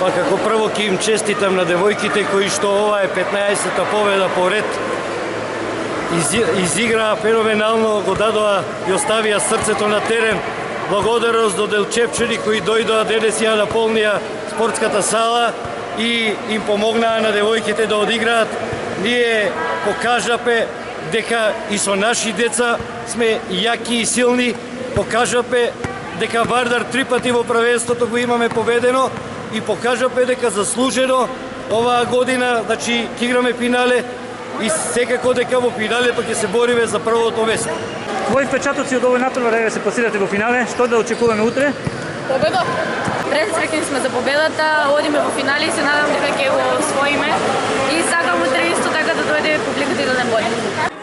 Па како прво ќе им честитам на девојките кои што ова е 15-та победа поред. Изиграа феноменално, го дадоа и оставија срцето на терен. Благодарност до делчепчени кои дојдоа денес ја наполнија спортската сала и им помогнаа на девојките да одиграат. Ние покажапе дека и со наши деца сме јаки и силни, покажапе дека Вардар 3 пати во првенството го имаме победено и покажапе дека заслужено оваа година, значи, ќе играме финале и секако дека во финале па ќе се бориме за првото место. Твои впечатоци од овој натпревар да се пласирате во финале, што да очекуваме утре? Победа. Пресреќни сме за победата, одиме во финале и се надам дека ќе го освоиме и сакам утре исто така да дојде публиката и да не боли.